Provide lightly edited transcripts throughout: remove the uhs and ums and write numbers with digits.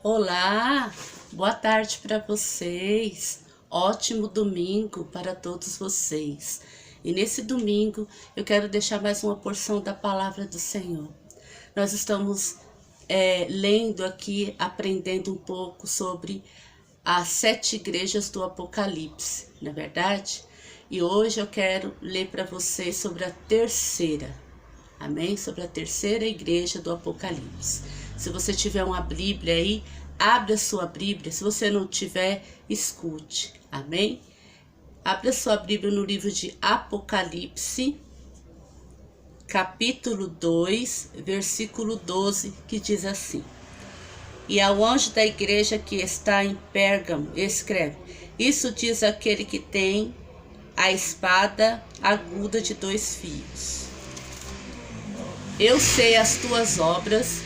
Olá, boa tarde para vocês. Ótimo domingo para todos vocês. E nesse domingo eu quero deixar mais uma porção da palavra do Senhor. Nós estamos lendo aqui, aprendendo um pouco sobre as 7 igrejas do Apocalipse, não é verdade? E hoje eu quero ler para vocês sobre a terceira. Amém? Sobre a terceira igreja do Apocalipse. Se você tiver uma Bíblia aí, abre a sua Bíblia. Se você não tiver, escute. Amém? Abre a sua Bíblia no livro de Apocalipse, capítulo 2, versículo 12, que diz assim: E ao anjo da igreja que está em Pérgamo, escreve: Isso diz aquele que tem a espada aguda de 2 fios. Eu sei as tuas obras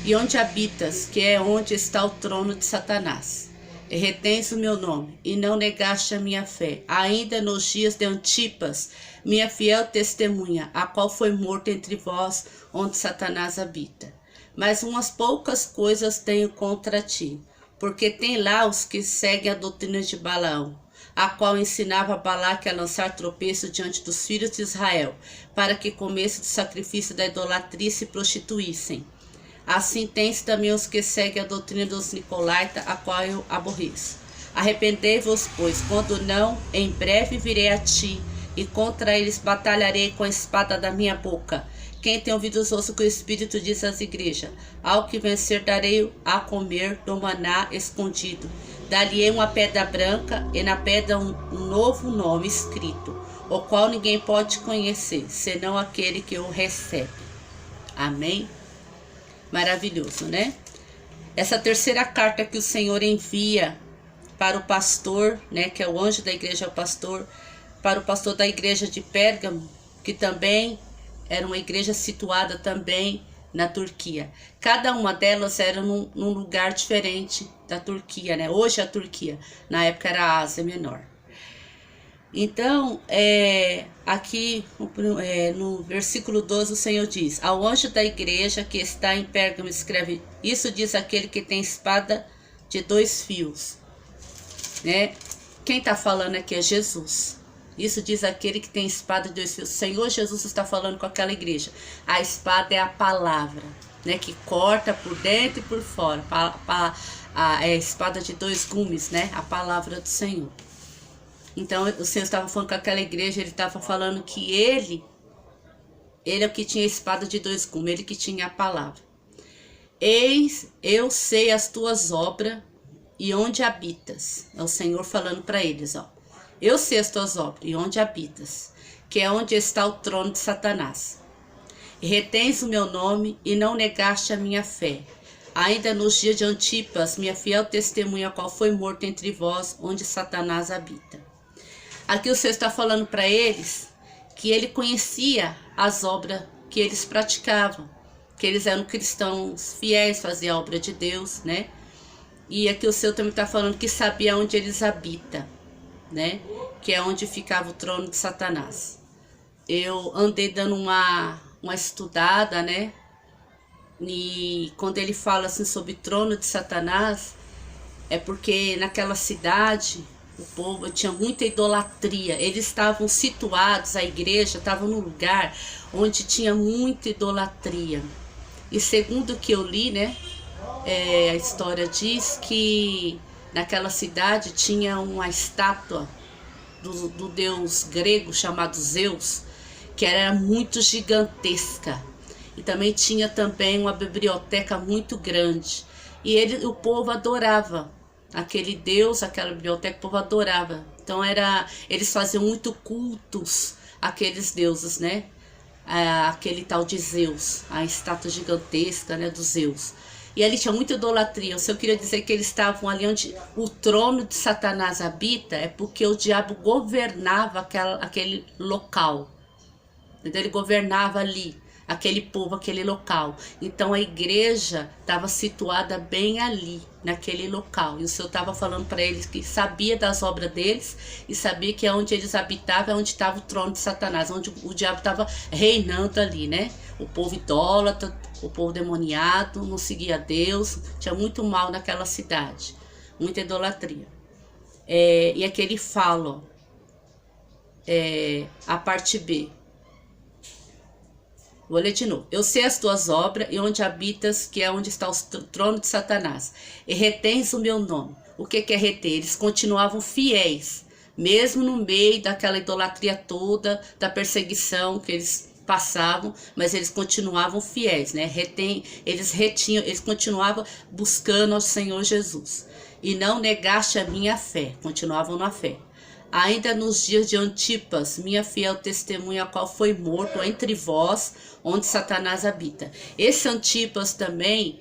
e onde habitas, que é onde está o trono de Satanás. E retens o meu nome, e não negaste a minha fé, ainda nos dias de Antipas, minha fiel testemunha, a qual foi morta entre vós, onde Satanás habita. Mas umas poucas coisas tenho contra ti, porque tem lá os que seguem a doutrina de Balaão, a qual ensinava Balaque a lançar tropeço diante dos filhos de Israel, para que comessem do sacrifício da idolatria e se prostituíssem. Assim tens também os que seguem a doutrina dos Nicolaita, a qual eu aborreço. Arrependei-vos, pois, quando não, em breve virei a ti, e contra eles batalharei com a espada da minha boca. Quem tem ouvidos ouça o que o Espírito diz às igrejas. Ao que vencer darei a comer do maná escondido. Dar-lhe uma pedra branca, e na pedra um novo nome escrito, o qual ninguém pode conhecer, senão aquele que o recebe. Amém? Maravilhoso, né? Essa terceira carta que o Senhor envia para o pastor, né, que é o anjo da igreja, o pastor, para o pastor da igreja de Pérgamo, que também era uma igreja situada também na Turquia. Cada uma delas era num lugar diferente da Turquia, né? Hoje é a Turquia, na época era a Ásia Menor. Então, aqui no versículo 12 o Senhor diz: Ao anjo da igreja que está em Pérgamo escreve: Isso diz aquele que tem espada de 2 fios. Né? Quem está falando aqui é Jesus. Isso diz aquele que tem espada de 2 fios. O Senhor Jesus está falando com aquela igreja. A espada é a palavra, né? Que corta por dentro e por fora. É a espada de 2 gumes, né? A palavra do Senhor. Então o Senhor estava falando com aquela igreja. Ele estava falando que ele é o que tinha a espada de 2 gumes. Ele que tinha a palavra. Eis, eu sei as tuas obras e onde habitas. É o Senhor falando para eles, ó. Eu sei as tuas obras e onde habitas, que é onde está o trono de Satanás. E retens o meu nome e não negaste a minha fé. Ainda nos dias de Antipas, minha fiel testemunha, qual foi morto entre vós, onde Satanás habita. Aqui o Senhor está falando para eles que ele conhecia as obras que eles praticavam, que eles eram cristãos fiéis, faziam a obra de Deus, né? E aqui o Senhor também está falando que sabia onde eles habitam, né? Que é onde ficava o trono de Satanás. Eu andei dando uma estudada, né? E quando ele fala assim sobre trono de Satanás, é porque naquela cidade o povo tinha muita idolatria. Eles estavam situados, a igreja estava num lugar onde tinha muita idolatria. E segundo o que eu li, né? A história diz que naquela cidade tinha uma estátua do deus grego chamado Zeus, que era muito gigantesca. E também tinha também uma biblioteca muito grande. E o povo adorava aquele deus, aquela biblioteca, o povo adorava. Então eles faziam muito cultos àqueles deuses, né? Aquele tal de Zeus, a estátua gigantesca, né, do Zeus. E ali tinha muita idolatria. O Senhor queria dizer que eles estavam ali onde o trono de Satanás habita, é porque o diabo governava aquele local. Então ele governava ali, aquele povo, aquele local. Então a igreja estava situada bem ali, naquele local. E o Senhor estava falando para eles que sabia das obras deles e sabia que onde eles habitavam é onde estava o trono de Satanás, onde o diabo estava reinando ali, né? O povo idólatra O povo demoniado, não seguia Deus, tinha muito mal naquela cidade, muita idolatria. E aqui ele fala, a parte B. Vou ler de novo. Eu sei as tuas obras e onde habitas, que é onde está o trono de Satanás. E retens o meu nome. O que é reter? Eles continuavam fiéis, mesmo no meio daquela idolatria toda, da perseguição que eles passavam, mas eles continuavam fiéis, né? Eles continuavam buscando ao Senhor Jesus. E não negaste a minha fé, continuavam na fé. Ainda nos dias de Antipas, minha fiel testemunha, a qual foi morto entre vós, onde Satanás habita. Esse Antipas também,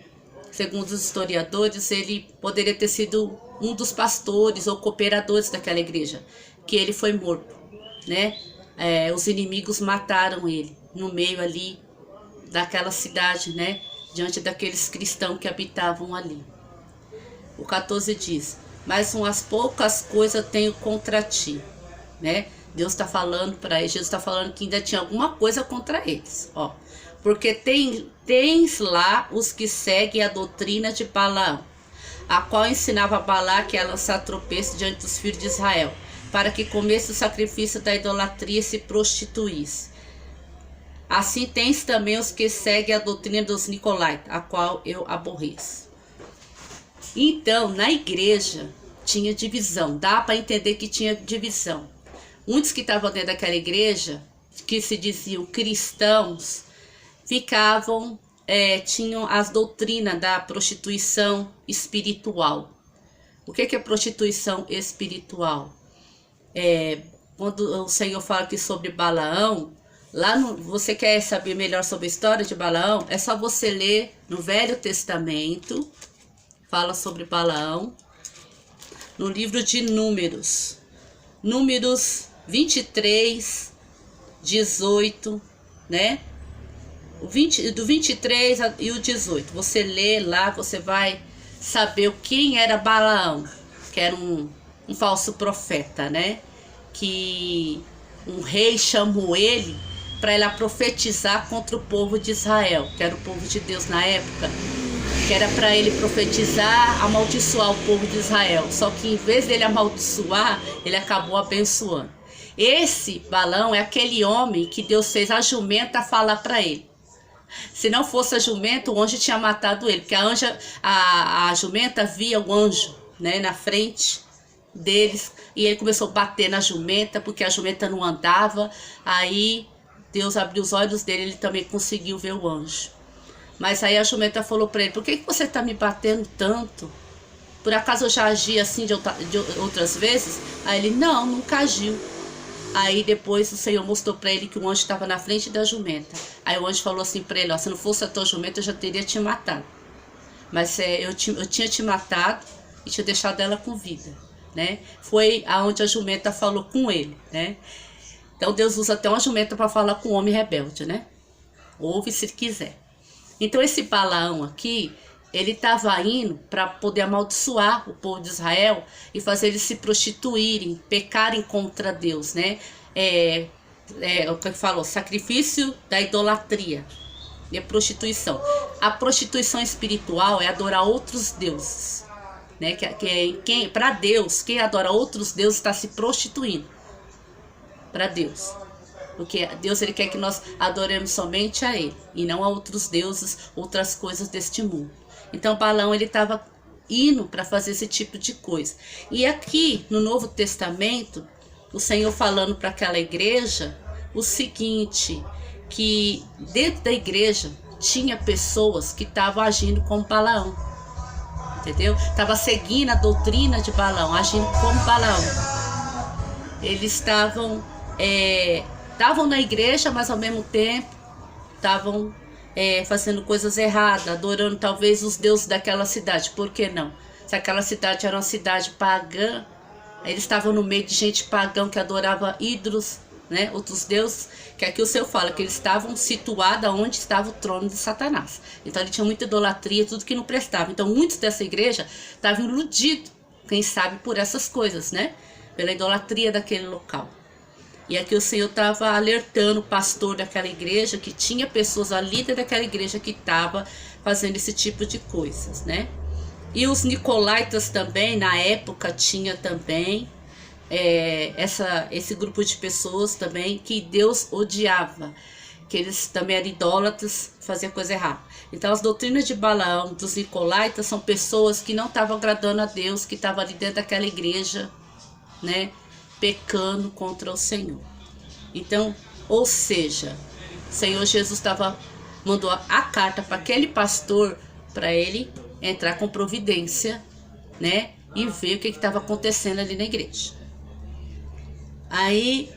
segundo os historiadores, ele poderia ter sido um dos pastores ou cooperadores daquela igreja, que ele foi morto, né? Os inimigos mataram ele no meio ali daquela cidade, né? Diante daqueles cristãos que habitavam ali. O 14 diz: mas umas poucas coisas tenho contra ti, né? Deus está falando para eles, Jesus está falando que ainda tinha alguma coisa contra eles, ó. Porque tens lá os que seguem a doutrina de Balaão, a qual ensinava Balaque a lançar tropeço diante dos filhos de Israel, para que comesse o sacrifício da idolatria e se prostituísse. Assim tens também os que seguem a doutrina dos Nicolaítas, a qual eu aborreço. Então, na igreja tinha divisão, dá para entender que tinha divisão. Muitos que estavam dentro daquela igreja, que se diziam cristãos, tinham as doutrinas da prostituição espiritual. O que é prostituição espiritual? Quando o Senhor fala aqui sobre Balaão, você quer saber melhor sobre a história de Balaão? É só você ler no Velho Testamento, fala sobre Balaão, no livro de Números 23, 18, né? Do 23 e o 18, você lê lá, você vai saber quem era Balaão, que era um falso profeta, né? Que um rei chamou ele para ele profetizar contra o povo de Israel, que era o povo de Deus na época, que era para ele profetizar, amaldiçoar o povo de Israel. Só que em vez dele amaldiçoar, ele acabou abençoando. Esse Balaão é aquele homem que Deus fez a jumenta falar para ele. Se não fosse a jumenta, o anjo tinha matado ele, porque a jumenta via o anjo, né, na frente deles, e ele começou a bater na jumenta, porque a jumenta não andava. Aí Deus abriu os olhos dele, ele também conseguiu ver o anjo. Mas aí a jumenta falou para ele: por que você está me batendo tanto? Por acaso eu já agi assim de outras vezes? Aí ele: não, nunca agiu. Aí depois o Senhor mostrou para ele que o anjo estava na frente da jumenta. Aí o anjo falou assim para ele: ó, se não fosse a tua jumenta, eu já teria te matado. Mas eu tinha te matado e tinha deixado ela com vida, né? Foi aonde a jumenta falou com ele, né? Então Deus usa até uma jumenta para falar com o homem rebelde, né? Ouve se quiser. Então esse Balaão aqui, ele estava indo para poder amaldiçoar o povo de Israel e fazer eles se prostituírem, pecarem contra Deus, né? O que falou, sacrifício da idolatria e a prostituição. A prostituição espiritual é adorar outros deuses, né? Para Deus, quem adora outros deuses está se prostituindo para Deus. Porque Deus, ele quer que nós adoremos somente a ele e não a outros deuses, outras coisas deste mundo. Então Balaão, ele estava indo para fazer esse tipo de coisa. E aqui no Novo Testamento, o Senhor falando para aquela igreja o seguinte, que dentro da igreja tinha pessoas que estavam agindo como Balaão, entendeu? Estava seguindo a doutrina de Balaão, agindo como Balaão. Eles estavam na igreja, mas ao mesmo tempo estavam fazendo coisas erradas, adorando talvez os deuses daquela cidade. Por que não? Se aquela cidade era uma cidade pagã, eles estavam no meio de gente pagã que adorava ídolos, né? Outros deuses, que aqui o Senhor fala que eles estavam situados onde estava o trono de Satanás. Então ele tinha muita idolatria, tudo que não prestava. Então muitos dessa igreja estavam iludidos, quem sabe por essas coisas, né? Pela idolatria daquele local. E aqui o Senhor estava alertando o pastor daquela igreja, que tinha pessoas, a líder daquela igreja, que estava fazendo esse tipo de coisas, né? E os nicolaítas também, na época, tinha também esse grupo de pessoas também que Deus odiava, que eles também eram idólatras, faziam coisa errada. Então as doutrinas de Balaão, dos nicolaítas, são pessoas que não estavam agradando a Deus, que estavam ali dentro daquela igreja, né, pecando contra o Senhor. Então, ou seja, o Senhor Jesus mandou a carta para aquele pastor, para ele entrar com providência, né, e ver o que estava acontecendo ali na igreja. Aí,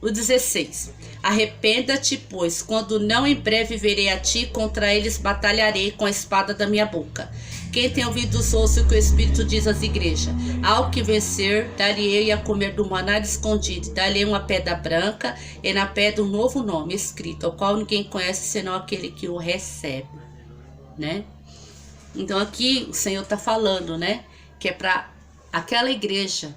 o 16. Arrependa-te, pois, quando não em breve virei a ti, contra eles batalharei com a espada da minha boca. Quem tem ouvidos ouça o que o Espírito diz às igrejas. Ao que vencer, dar-lhe-ei a comer do maná escondido, dar-lhe uma pedra branca, e na pedra um novo nome escrito, ao qual ninguém conhece senão aquele que o recebe, né? Então aqui o Senhor está falando, né, que é para aquela igreja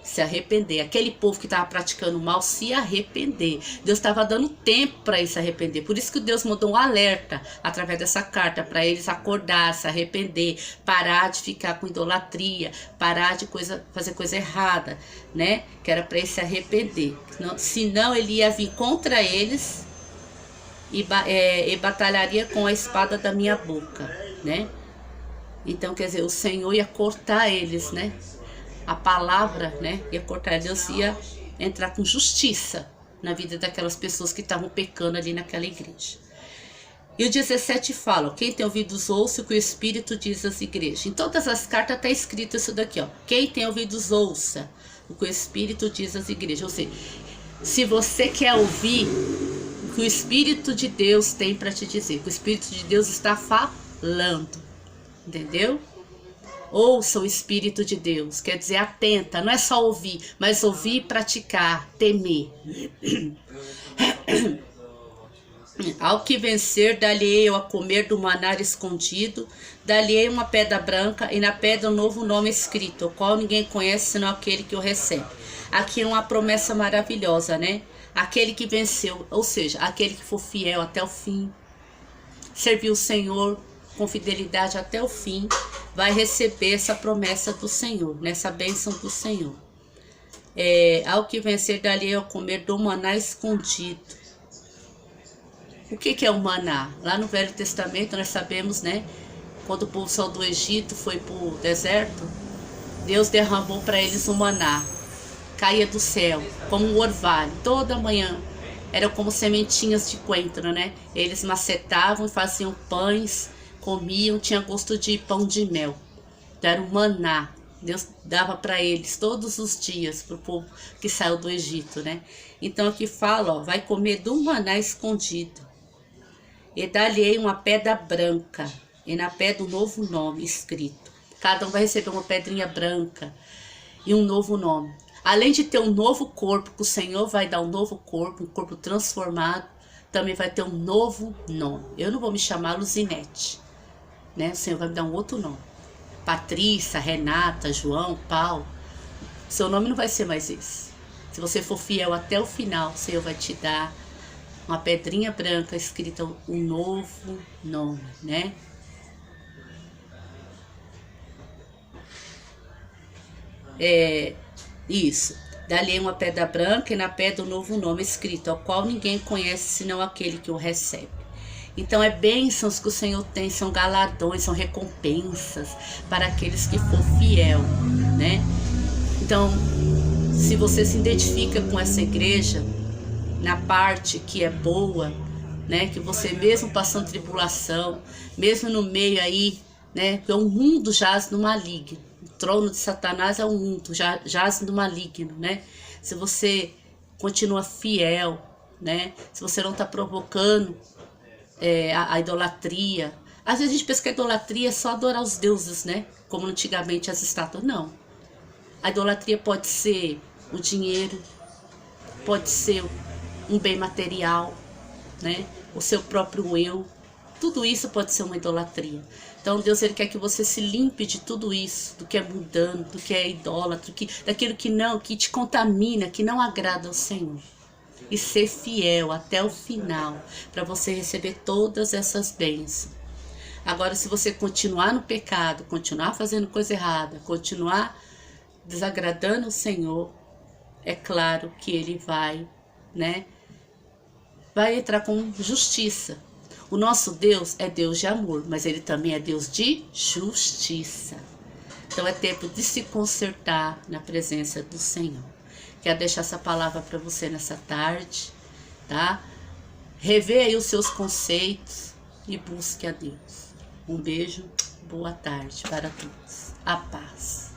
se arrepender, aquele povo que estava praticando mal se arrepender. Deus estava dando tempo para eles se arrepender. Por isso que Deus mandou um alerta através dessa carta para eles acordar, se arrepender, parar de ficar com idolatria, parar de fazer coisa errada, né? Que era para eles se arrepender. Senão ele ia vir contra eles e batalharia com a espada da minha boca, né? Então, quer dizer, o Senhor ia cortar eles, né? A palavra, né, ia cortar. Deus ia entrar com justiça na vida daquelas pessoas que estavam pecando ali naquela igreja. E o 17 fala, quem tem ouvidos ouça o que o Espírito diz às igrejas. Em todas as cartas está escrito isso daqui, ó. Quem tem ouvidos ouça o que o Espírito diz às igrejas. Ou seja, se você quer ouvir o que o Espírito de Deus tem para te dizer, o que o Espírito de Deus está falando, entendeu? Ouça o Espírito de Deus, quer dizer, atenta, não é só ouvir, mas ouvir e praticar, temer. Ao que vencer, dar-lhe-ei a comer do maná escondido, dar-lhe-ei uma pedra branca, e na pedra um novo nome escrito, o qual ninguém conhece senão aquele que o recebe. Aqui é uma promessa maravilhosa, né? Aquele que venceu, ou seja, aquele que for fiel até o fim, serviu o Senhor com fidelidade até o fim, vai receber essa promessa do Senhor, nessa bênção do Senhor. Ao que vencer, dali ao comer do maná escondido. O que é o maná? Lá no Velho Testamento nós sabemos, né? Quando o povo saiu do Egito, foi para o deserto, Deus derramou para eles o maná. Caía do céu, como um orvalho, toda manhã. Era como sementinhas de coentro, né? Eles macetavam e faziam pães, comiam, tinha gosto de pão de mel. Era o maná. Deus dava para eles todos os dias, para o povo que saiu do Egito, né? Então aqui fala, ó, vai comer do maná escondido. E dar-lhe uma pedra branca, e na pedra um novo nome escrito. Cada um vai receber uma pedrinha branca e um novo nome. Além de ter um novo corpo, que o Senhor vai dar um novo corpo, um corpo transformado, também vai ter um novo nome. Eu não vou me chamar Luzinete, né? O Senhor vai me dar um outro nome. Patrícia, Renata, João, Paulo. Seu nome não vai ser mais esse. Se você for fiel até o final, o Senhor vai te dar uma pedrinha branca escrita um novo nome, né? Isso. Dali uma pedra branca e na pedra um novo nome escrito, ao qual ninguém conhece senão aquele que o recebe. Então bênçãos que o Senhor tem, são galardões, são recompensas para aqueles que for fiel, né? Então, se você se identifica com essa igreja, na parte que é boa, né? Que você mesmo passando tribulação, mesmo no meio aí, né? Porque o mundo jaz no maligno. O trono de Satanás é o mundo, jaz no maligno, né? Se você continua fiel, né? Se você não está provocando a idolatria. Às vezes a gente pensa que a idolatria é só adorar os deuses, né? Como antigamente as estátuas. Não. A idolatria pode ser o dinheiro, pode ser um bem material, né? O seu próprio eu, Tudo isso pode ser uma idolatria. Então Deus, ele quer que você se limpe de tudo isso, do que é mundano, do que é idólatra, daquilo que te contamina, que não agrada ao Senhor. E ser fiel até o final, para você receber todas essas bênçãos. Agora, se você continuar no pecado, continuar fazendo coisa errada, continuar desagradando o Senhor, é claro que ele vai entrar com justiça. O nosso Deus é Deus de amor, mas ele também é Deus de justiça. Então é tempo de se consertar na presença do Senhor. Quero deixar essa palavra para você nessa tarde, tá? Rever aí os seus conceitos e busque a Deus. Um beijo, boa tarde para todos. A paz.